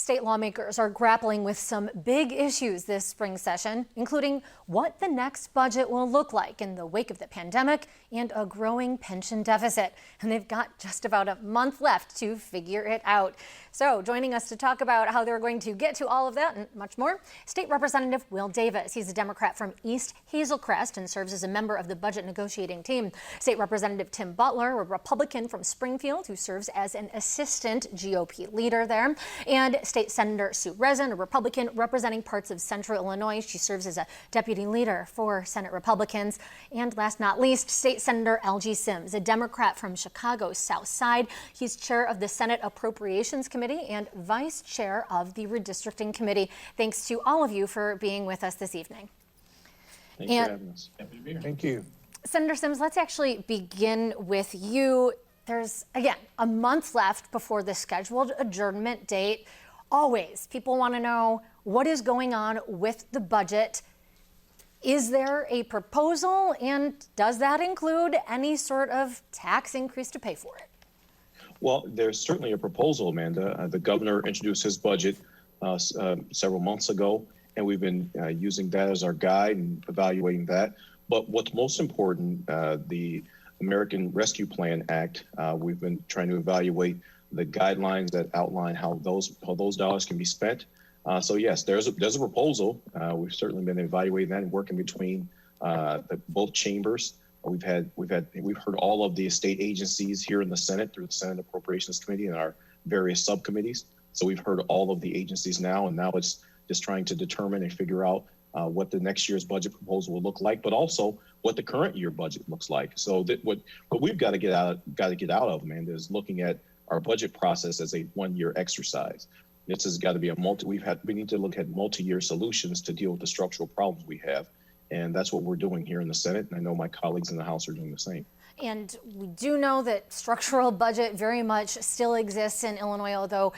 State lawmakers are grappling with some big issues this spring session, including what the next budget will look like in the wake of the pandemic and a growing pension deficit. And they've got just about a month left to figure it out. So joining us to talk about how they're going to get to all of that and much more, State Representative Will Davis. He's a Democrat from East Hazelcrest and serves as a member of the budget negotiating team. State Representative Tim Butler, a Republican from Springfield who serves as an assistant GOP leader there. And State Senator Sue Rezin, a Republican representing parts of Central Illinois. She serves as a deputy leader for Senate Republicans. And last but not least, State Senator L.G. Sims, a Democrat from Chicago's South Side. He's chair of the Senate Appropriations Committee and vice chair of the Redistricting Committee. Thanks to all of you for being with us this evening. Thanks for having us. Happy to be here. Thank you. Senator Sims, let's actually begin with you. There's, again, a month left before the scheduled adjournment date. Always, people want to know what is going on with the budget. Is there a proposal, and does that include any sort of tax increase to pay for it? Well, there's certainly a proposal, Amanda. The governor introduced his budget several months ago, and we've been using that as our guide and evaluating that. But what's most important, the American Rescue Plan Act, we've been trying to evaluate the guidelines that outline how those dollars can be spent. So yes, there's a proposal. We've certainly been evaluating that and working between both chambers. We've heard all of the state agencies here in the Senate through the Senate Appropriations Committee and our various subcommittees. So we've heard all of the agencies now, and now it's just trying to determine and figure out what the next year's budget proposal will look like, but also what the current year budget looks like. So that what we've got to get out of, Amanda, is looking at our budget process as a one-year exercise. This has got to be we need to look at multi-year solutions to deal with the structural problems we have. And that's what we're doing here in the Senate. And I know my colleagues in the House are doing the same. And we do know that structural budget very much still exists in Illinois, although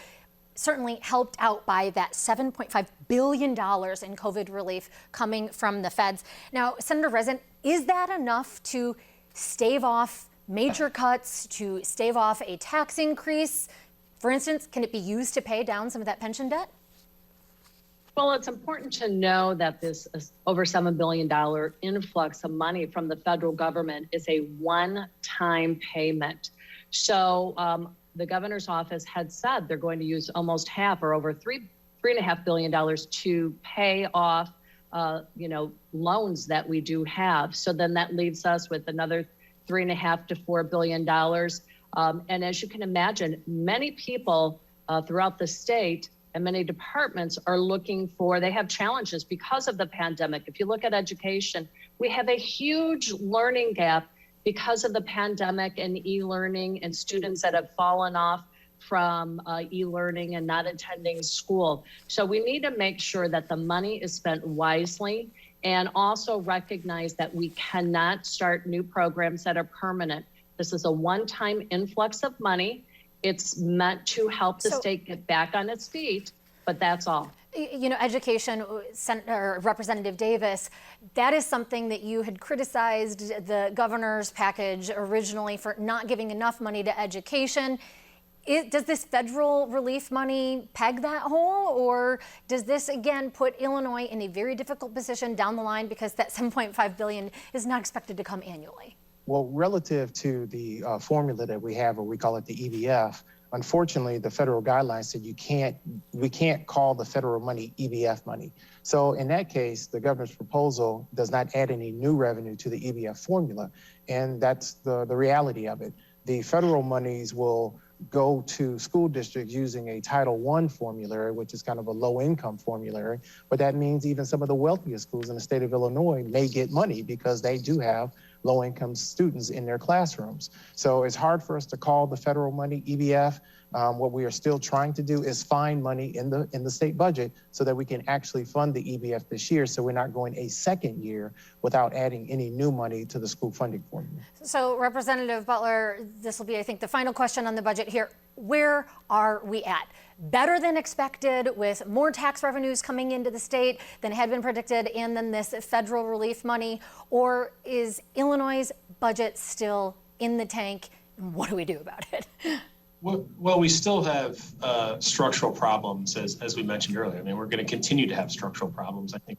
certainly helped out by that $7.5 billion in COVID relief coming from the feds. Now, Senator Rezin, is that enough to stave off major cuts, to stave off a tax increase? For instance, can it be used to pay down some of that pension debt? Well, it's important to know that this over $7 billion influx of money from the federal government is a one-time payment. So the governor's office had said they're going to use almost half, or over $3.5 billion to pay off, loans that we do have. So then that leaves us with another $3.5 to $4 billion. And as you can imagine, many people throughout the state and many departments are they have challenges because of the pandemic. If you look at education, we have a huge learning gap because of the pandemic and e-learning, and students that have fallen off from e-learning and not attending school. So we need to make sure that the money is spent wisely, and also recognize that we cannot start new programs that are permanent. This is a one-time influx of money. It's meant to help the state get back on its feet, but that's all. You know, education, Senator Representative Davis, that is something that you had criticized the governor's package originally for not giving enough money to education. Does this federal relief money peg that hole, or does this again put Illinois in a very difficult position down the line because that $7.5 billion is not expected to come annually? Well, relative to the formula that we have, or we call it the EBF, unfortunately, the federal guidelines said we can't call the federal money EBF money. So in that case, the governor's proposal does not add any new revenue to the EBF formula, and that's the reality of it. The federal monies will go to school districts using a Title I formulary, which is kind of a low-income formulary, but that means even some of the wealthiest schools in the state of Illinois may get money because they do have low-income students in their classrooms. So it's hard for us to call the federal money EBF. What we are still trying to do is find money in the state budget so that we can actually fund the EBF this year, so we're not going a second year without adding any new money to the school funding formula. So Representative Butler, this will be, I think, the final question on the budget here. Where are we at? Better than expected, with more tax revenues coming into the state than had been predicted, and then this federal relief money? Or is Illinois' budget still in the tank? And what do we do about it? Well, we still have structural problems, as we mentioned earlier. I mean, we're going to continue to have structural problems, I think,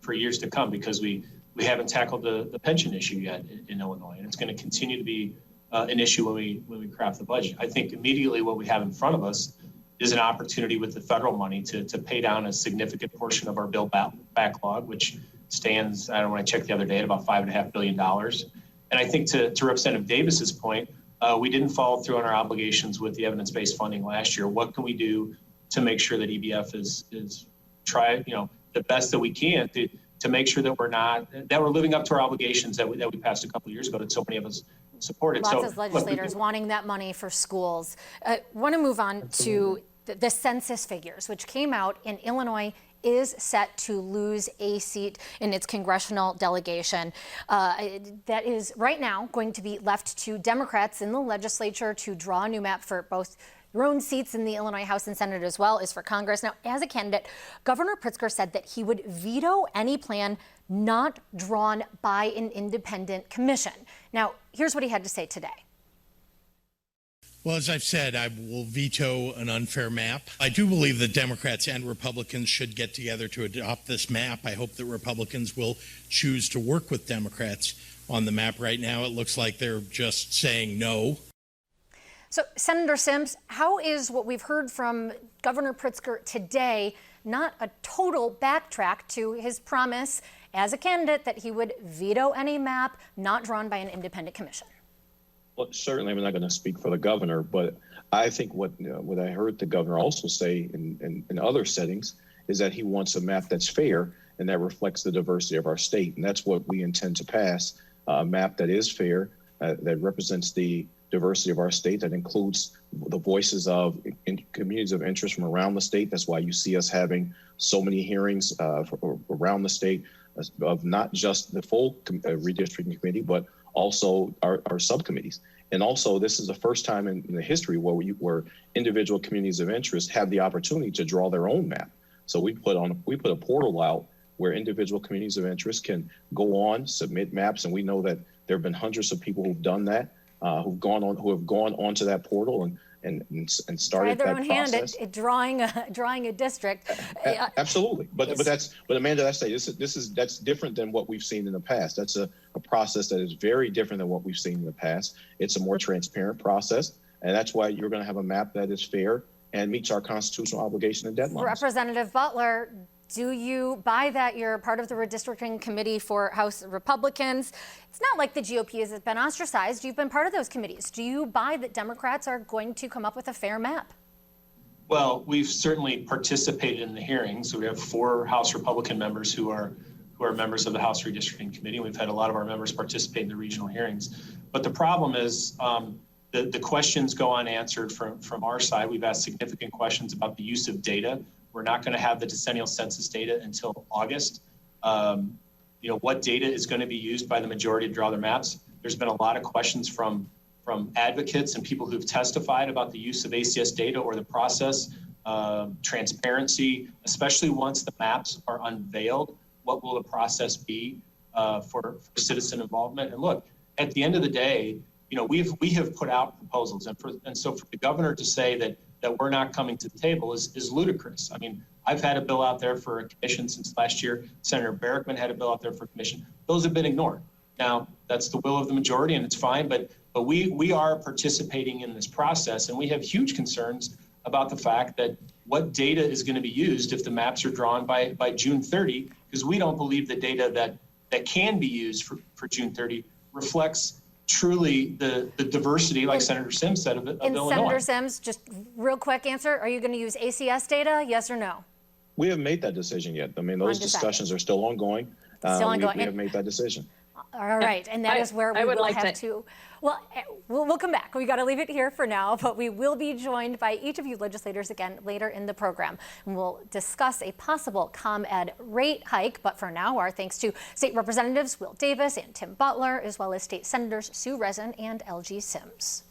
for years to come, because we haven't tackled the pension issue yet in Illinois, and it's going to continue to be an issue when we craft the budget. I think immediately what we have in front of us is an opportunity with the federal money to pay down a significant portion of our bill backlog, which stands, I don't know, when I checked the other day, at about $5.5 billion. And I think to Representative Davis's point, we didn't follow through on our obligations with the evidence-based funding last year. What can we do to make sure that EBF is the best that we can to make sure that we're living up to our obligations that we passed a couple of years ago that so many of us supported. Lots of legislators wanting that money for schools. Want to move on to the census figures, which came out, in Illinois is set to lose a seat in its congressional delegation. That is right now going to be left to Democrats in the legislature to draw a new map for both your own seats in the Illinois House and Senate, as well as for Congress. Now, as a candidate, Governor Pritzker said that he would veto any plan not drawn by an independent commission. Now, here's what he had to say today. Well, as I've said, I will veto an unfair map. I do believe that Democrats and Republicans should get together to adopt this map. I hope that Republicans will choose to work with Democrats on the map. Right now, it looks like they're just saying no. So, Senator Sims, how is what we've heard from Governor Pritzker today not a total backtrack to his promise as a candidate that he would veto any map not drawn by an independent commission? Well, certainly I'm not going to speak for the governor, but I think what I heard the governor also say in other settings is that he wants a map that's fair and that reflects the diversity of our state. And that's what we intend to pass, a map that is fair, that represents the diversity of our state, that includes the voices of communities of interest from around the state. That's why you see us having so many hearings around the state of not just the full redistricting committee, but also our subcommittees. And also, this is the first time in the history where individual communities of interest have the opportunity to draw their own map. So we put a portal out where individual communities of interest can go on, submit maps, and we know that there have been hundreds of people who've done that, who have gone onto that portal and started that process. Try their own hand at drawing a district. Absolutely, but Amanda, that's different than what we've seen in the past. That's a process that is very different than what we've seen in the past. It's a more transparent process, and that's why you're going to have a map that is fair and meets our constitutional obligation and deadlines. Representative Butler, do you buy that you're part of the redistricting committee for House Republicans? It's not like the GOP has been ostracized. You've been part of those committees. Do you buy that Democrats are going to come up with a fair map? Well, we've certainly participated in the hearings. So we have 4 House Republican members who are members of the House Redistricting Committee. We've had a lot of our members participate in the regional hearings. But the problem is the questions go unanswered from our side. We've asked significant questions about the use of data. We're not going to have the decennial census data until August. What data is going to be used by the majority to draw their maps? There's been a lot of questions from advocates and people who've testified about the use of ACS data or the process, transparency, especially once the maps are unveiled. What will the process be for citizen involvement? And look, at the end of the day, we have put out proposals, and so for the governor to say that we're not coming to the table is ludicrous. I mean, I've had a bill out there for a commission since last year. Senator Barrickman had a bill out there for a commission. Those have been ignored. Now, that's the will of the majority, and it's fine, but we are participating in this process, and we have huge concerns about the fact that what data is going to be used if the maps are drawn by June 30, because we don't believe the data that can be used for June 30 reflects truly the diversity, like Senator Sims said, of Illinois. Senator Sims, just real quick answer, are you going to use ACS data, yes or no? We haven't made that decision yet. I mean, those discussions are still ongoing. We have made that decision. All right, and that is where we will have to. Well, we'll come back. We got to leave it here for now, but we will be joined by each of you legislators again later in the program. And we'll discuss a possible ComEd rate hike. But for now, our thanks to State Representatives Will Davis and Tim Butler, as well as State Senators Sue Rezin and LG Sims.